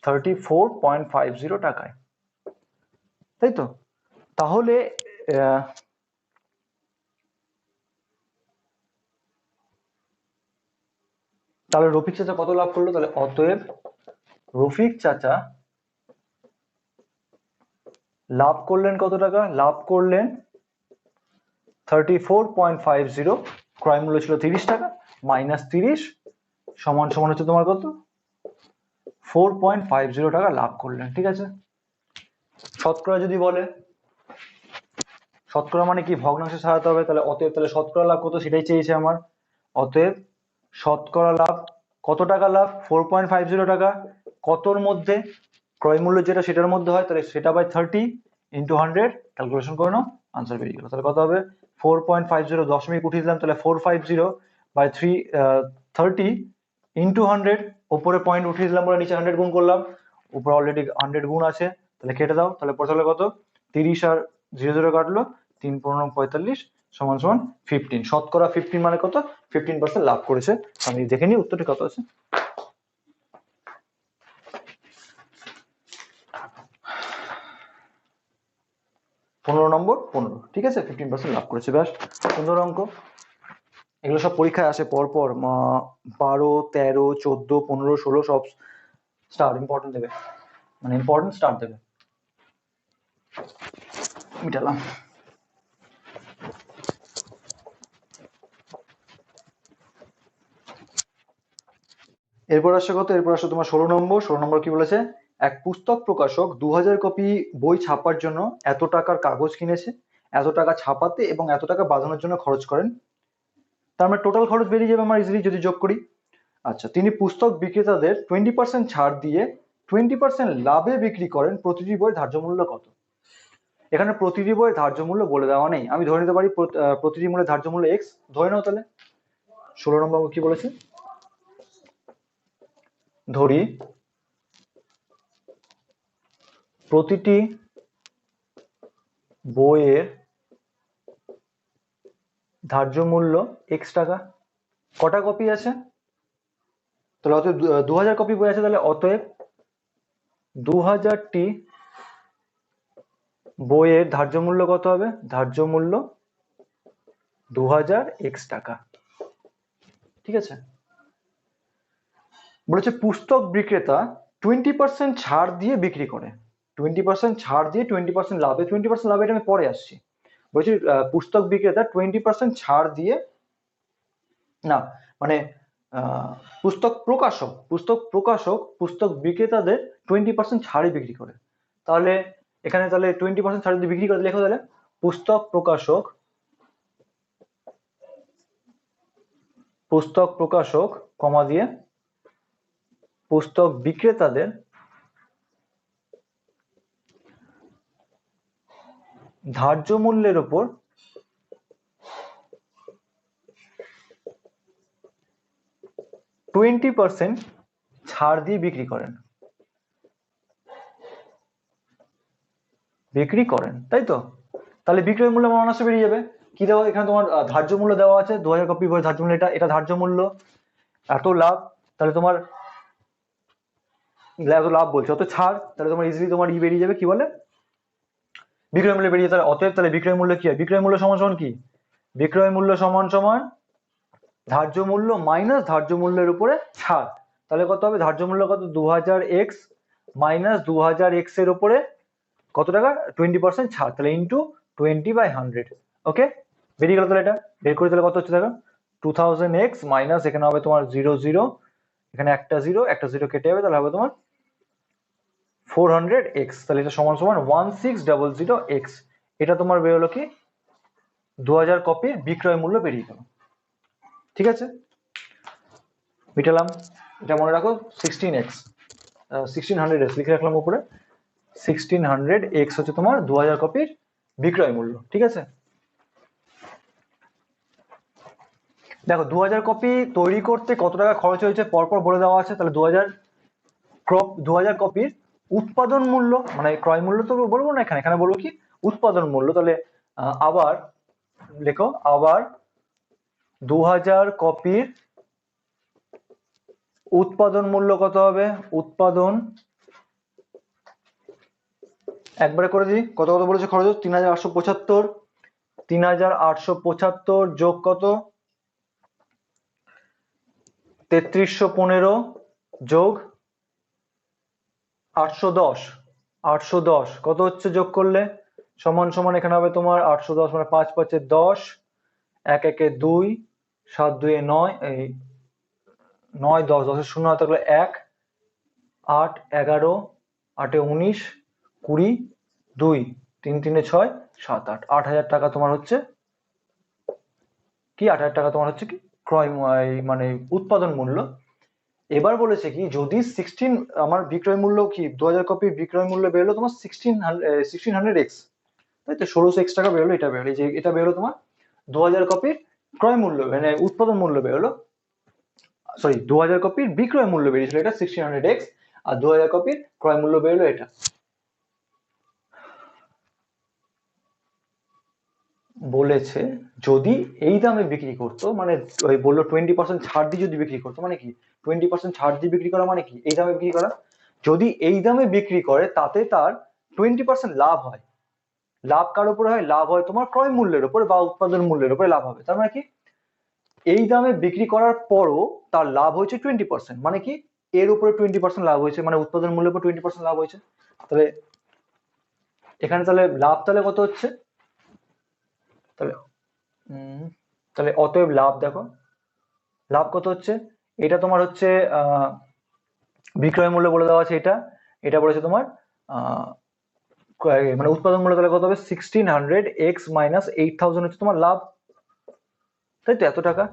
34.50 টাকায়, তাই তো। তাহলে তাহলে রফিক চাচা কত লাভ করলো? তাহলে অতএব রফিক চাচা লাভ করলেন কত টাকা? লাভ করলেন 34.50। ক্রয় মূল্য ছিল 30 টাকা, মাইনাস 30 সমান সমান হচ্ছে তোমার কত? 4.50 টাকা লাভ করলেন। ঠিক আছে, শতকরা যদি বলে, শতকরা মানে কি ভগ্নাংশে সাজাতে হবে, তাহলে অতএব তাহলে শতকরা লাভ কত সেটাই চেয়েছে আমার। অতএব শতকরা লাভ কত টাকা লাভ? 4.50 টাকা। কতর মধ্যে? ক্রয় মূল্য যেটা সেটার মধ্যে হয়, তাহলে সেটা বাই 30 ইন্টু 100 ক্যালকুলেশন করে নাও, আনসার বেরিয়ে গেল। তাহলে কত হবে? 4.50 দশমিক উঠিয়ে দিলাম, তাহলে 450 বাই 30 ইন্টু 100, উপরে পয়েন্ট উঠিয়ে দিলাম বলে নিচে 100 গুণ করলাম, উপরে অলরেডি 100 গুণ আছে, তাহলে কেটে দাও। তাহলে প্রথমে কত? 30 আর 0 কাটলো, 3 15 45 সমান সমান 15। শতকরা 15 মানে কত? 15% লাভ করেছে। আমি দেখে নিই উত্তরটি কত আছে। পনেরো নম্বর 15। ঠিক আছে, 15% লাভ করেছে। ব্যাস, সুন্দর অঙ্ক। এগুলো সব পরীক্ষায় আসে পরপর, 12, 13, 14, 15, 16 সব স্টার ইম্পর্টেন্ট দেবে, মানে ইম্পর্টেন্ট স্টার দেবে। মিটালাম। এরপর আসছে কত? এরপর আসছে তোমার 16 নম্বর। 16 নম্বর কি বলেছে? এক পুস্তক প্রকাশক 2000 কপি বই ছাপার জন্য এত টাকার কাগজ কিনেছে, এত টাকা ছাপাতে এবং এত টাকা বাঁধানোর জন্য খরচ করেন। তার মানে টোটাল খরচ বেরিয়ে যাবে আমার ইজিলি যদি যোগ করি। আচ্ছা, তিনি পুস্তক বিক্রেতাদের 20% ছাড় দিয়ে 20% লাভে বিক্রি করেন, প্রতিটি বই ধার্য মূল্য কত? এখানে প্রতিটি বই ধার্য মূল্য বলে দেওয়া নেই, আমি ধরে নিতে পারি প্রতিটি মূল্যের ধার্য মূল্য এক্স ধরে নাও। তাহলে 16 নম্বর কি বলেছে? ধরি প্রতিটি বইয়ের ধার্য মূল্য এক্স টাকা। কটা কপি আছে? তাহলে অতএব 2000 কপি বই আছে, তাহলে অতএব 2000টি বইয়ের ধার্য মূল্য কত হবে? ধার্য মূল্য 2000 এক্স টাকা। ঠিক আছে, বলেছে পুস্তক বিক্রেতা 20% ছাড় দিয়ে বিক্রি করে। 20% ছাড় দিয়ে 20% লাভে, 20% লাভে এটা আমি পরে আসছি। বলছি পুস্তক বিক্রেতা 20% ছাড় দিয়ে, না মানে পুস্তক প্রকাশক পুস্তক বিক্রেতাদের 20% ছাড়ে বিক্রি করে। তাহলে এখানে তাহলে 20% ছাড় দিয়ে বিক্রি করে লেখো, তাহলে পুস্তক প্রকাশক কমা দিয়ে পুস্তক বিক্রেতাদের ধার্য মূল্যের উপর 20% ছাড় দিয়ে বিক্রি করেন, তাই তো? তাহলে বিক্রয় মূল্য আমার অনার্সে বেরিয়ে যাবে। কি দেওয়া এখানে তোমার ধার্য মূল্য দেওয়া আছে 2000 কপি বই ধার্য মূল্য, এটা ধার্য মূল্য, এত লাভ, তাহলে তোমার এত লাভ বলছে, অত ছাড়, তাহলে তোমার ইজিলি তোমার বেরিয়ে যাবে, কি বলে? বিক্রয় মূল্য বেরিয়ে যাবে। অতএব তাহলে বিক্রয় মূল্য কি হয়? বিক্রয় মূল্য সমান সমান কি? বিক্রয় মূল্য সমান সমান ধার্য মূল্য মাইনাস ধার্য মূল্যের উপরে ছাড়। তাহলে কত হবে? ধার্য মূল্য কত? 2000 এক্স মাইনাস 2000 এক্স এর উপরে কত টাকা? 20% ছাড়, তাহলে ইন্টু 20/100। ওকে, বেরিয়ে গেল। তাহলে এটা বের করে তাহলে কত হচ্ছে দেখো, 2000x মাইনাস এখানে হবে তোমার 00, এখানে একটা জিরো কেটে যাবে, তাহলে হবে তোমার 400x। তাহলে এটা সমান সমান 1600x। এটা তোমার বেরোলো কি? 2000 কপির বিক্রয় মূল্য বেরিয়ে গেল। ঠিক আছে, মিটালাম। এটা মনে রাখো 16x 1600x লিখে রাখলাম উপরে। 1600x হচ্ছে তোমার 2000 কপির বিক্রয় মূল্য। ঠিক আছে, দেখো 2000 কপি তৈরি করতে কত টাকা খরচ হয়েছে পরপর বলে দেওয়া আছে। তাহলে 2000 কপির উৎপাদন মূল্য, মানে ক্রয় মূল্য তো বলবো না, এখানে বলবো কি উৎপাদন মূল্য। তাহলে আবার লেখো, আবার 2000 কপির উৎপাদন মূল্য কত হবে? উৎপাদন একবারে করে দিই, কত কত বলেছে খরচ? 3875। 3875 যোগ কত? 3315 যোগ 810, 810 কত হচ্ছে যোগ করলে সমান সমান এখানে হবে তোমার 810 মানে 5 5 10, 1 1 2, 7 2 9, এই 9 10, 10 শূন্য হাতে থাকলে 1, 8 11, 8 19, 20, 2, 3 3 6, 7 8, 8000 টাকা তোমার হচ্ছে কি 8000 টাকা তোমার হচ্ছে কি ক্রয় মানে উৎপাদন মূল্য। এবার বলেছে কি যদি 16 আমার বিক্রয় মূল্য কি 2000 কপির বিক্রয় মূল্য বেরোলো তোমার 1600x, তাই তো 1600x টাকা বেরোলো, এটা বেরোলো যে এটা বেরোলো তোমার 2000 কপির ক্রয় মূল্য মানে উৎপাদন মূল্য বেরোলো, সরি 2000 কপির বিক্রয় মূল্য বেরিয়েছিল এটা 1600x, আর 2000 কপির ক্রয় মূল্য বেরোলো এটা। বলেছে যদি এই দামে বিক্রি করতো মানে ওই বললো 20% ছাড় দিয়ে যদি বিক্রি করতো মানে কি 20% ছাড় দিয়ে বিক্রি করা মানে কি এই দামে বিক্রি করা, যদি এই দামে বিক্রি করে তাতে তার 20% লাভ হয়। লাভ কার উপরে হয়? লাভ হয় তোমার ক্রয় মূল্যের উপরে বা উৎপাদন মূল্যের উপরে লাভ হবে। তার মানে কি এই দামে বিক্রি করার পরও তার লাভ হয়েছে 20%, মানে কি এর উপরে 20% লাভ হয়েছে, মানে উৎপাদন মূল্যের উপর 20% লাভ হয়েছে। তাহলে এখানে তাহলে লাভ তাহলে কত হচ্ছে, তাহলে তাহলে অতএব লাভ দেখো লাভ কত হচ্ছে, এটা তোমার হচ্ছে বিক্রয় মূল্য বলে দেওয়া আছে, এটা এটা বলেছে তোমার মানে উৎপাদন মূল্য তাহলে কত হবে 1600x মাইনাস 8000 হচ্ছে তোমার লাভ, তাই তো এত টাকা।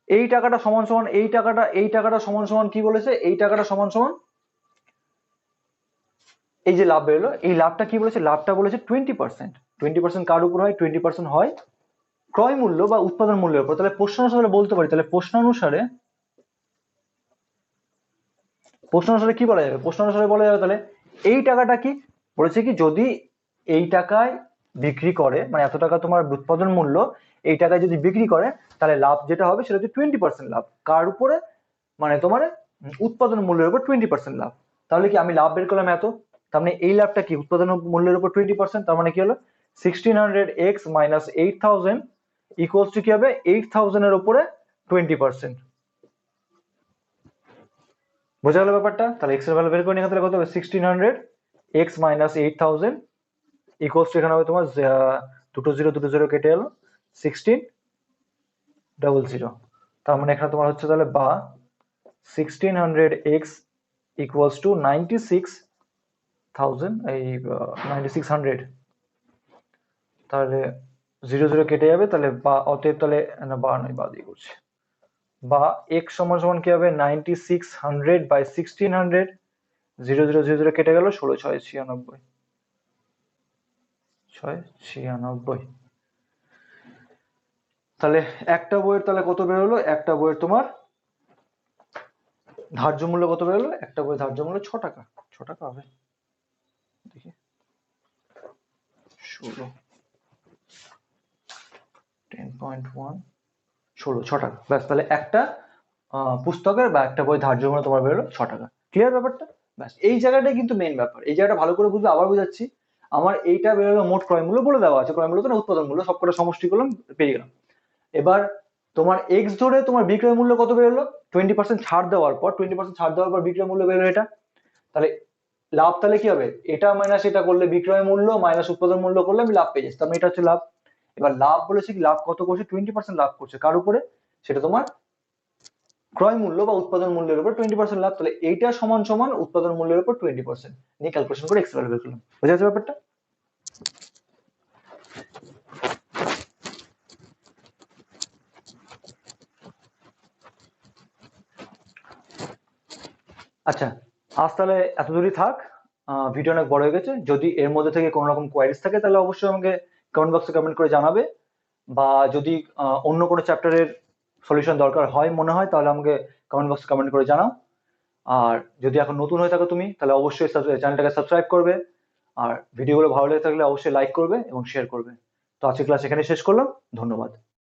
এই টাকাটা সমান সমান এই টাকাটা সমান সমান কি বলেছে, এই টাকাটা সমান সমান এই যে লাভ বেরোলো এই লাভটা কি বলেছে, লাভটা বলেছে 20%। 20% কার উপর হয়? 20% হয় ক্রয় মূল্য বা উৎপাদন মূল্যের উপর। তাহলে প্রশ্ন অনুসারে বলতে পারি, তাহলে প্রশ্ন অনুসারে কি বলা যাবে, প্রশ্ন অনুসারে বলা যাবে তাহলে এই টাকাটা কি বলেছে কি যদি এই টাকায় বিক্রি করে মানে এত টাকা তোমার উৎপাদন মূল্য, এই টাকায় যদি বিক্রি করে তাহলে লাভ যেটা হবে সেটা হচ্ছে 20% লাভ কার উপরে, মানে তোমার উৎপাদন মূল্যের উপর 20% লাভ। তাহলে কি আমি লাভ বের করলাম এত, তার মানে এই লাভটা কি উৎপাদন মূল্যের উপর 20%, তার মানে কি হলো 1600x মাইনাস 8000 ইকুয়ালস টু কি হবে 8000 এর উপরে 20%। বোঝা গেল ব্যাপারটা? তাহলে x এর ভ্যালু বের করে নিয়ে তাহলে কত হবে 1600x মাইনাস 8000 ইকুয়ালস টু এখানে হবে তোমার দুটো জিরো কেটে গেল 1600, তার মানে এখানে তোমার হচ্ছে তাহলে বা 1600x ইকুয়ালস টু 96000 এই 9600, তাহলে জিরো জিরো কেটে যাবে তাহলে বা অতএব তাহলে না বা নয় বা দিয়ে করছে বা x সমান সমান কি হবে 9600 by 1600, zero zero zero zero কেটে গেল 16 6 96 6 96। তাহলে একটা বইয়ের তাহলে কত বেরোলো, একটা বইয়ের তোমার ধার্য মূল্য কত বেরোলো, একটা বইয়ের ধার্য মূল্য 6 টাকা, 6 টাকা হবে দেখি 16 10.1 16 6 টাকা ব্যাস। তাহলে একটা পুস্তকের বা একটা বই ধার্য মূল্য তোমার বেরোলো 6 টাকা। ক্লিয়ার ব্যাপারটা? ব্যাস এই জায়গাটাই কিন্তু মেইন ব্যাপার, এই জায়গাটা ভালো করে বুঝলে আবার বোঝাচ্ছি। আমার এইটা বেরোলো মোট ক্রয় মূল্য বলে দেওয়া আছে, ক্রয় মূল্য তো না উৎপাদন মূল্য, সবকটা সমষ্টি করলাম পেয়ে গেলাম। এবার তোমার এক্স ধরে তোমার বিক্রয় মূল্য কত বেরোলো 20% ছাড় দেওয়ার পর, 20% ছাড় দেওয়ার পর বিক্রয় মূল্য বেরোলো এটা, তাহলে লাভ তাহলে কি হবে এটা মাইনাস এটা করলে বিক্রয় মূল্য মাইনাস উৎপাদন মূল্য করলে আমি লাভ পেয়ে যাচ্ছি, তার মানে এটা হচ্ছে লাভ। এবার লাভ বলেছে কি লাভ কত করছে 20% লাভ করছে কার উপরে, সেটা তোমার ক্রয় মূল্য বা উৎপাদন মূল্যের উপর 20% লাভ, তাহলে এইটা সমান সমান উৎপাদন মূল্যের উপর 20% নিয়ে ক্যালকুলেশন করে এক্স ভ্যালু বের করলাম। বুঝা যাচ্ছে ব্যাপারটা? আচ্ছা আজ তাহলে এত দূরই থাক, ভিডিও অনেক বড় হয়ে গেছে, যদি এর মধ্যে থেকে কোনো রকম কোয়ারিজ থাকে তাহলে অবশ্যই আমাকে কমেন্ট বক্সে কমেন্ট করে জানাবে, বা যদি অন্য কোনো চ্যাপ্টারের সলিউশন দরকার হয় মনে হয় তাহলে আমাকে কমেন্ট বক্সে কমেন্ট করে জানাও। আর যদি এখন নতুন হয়ে থাকো তুমি তাহলে অবশ্যই চ্যানেলটাকে সাবস্ক্রাইব করবে, আর ভিডিওগুলো ভালো লেগে থাকলে অবশ্যই লাইক করবে এবং শেয়ার করবে। তো আজকের ক্লাস এখানে শেষ করলাম, ধন্যবাদ।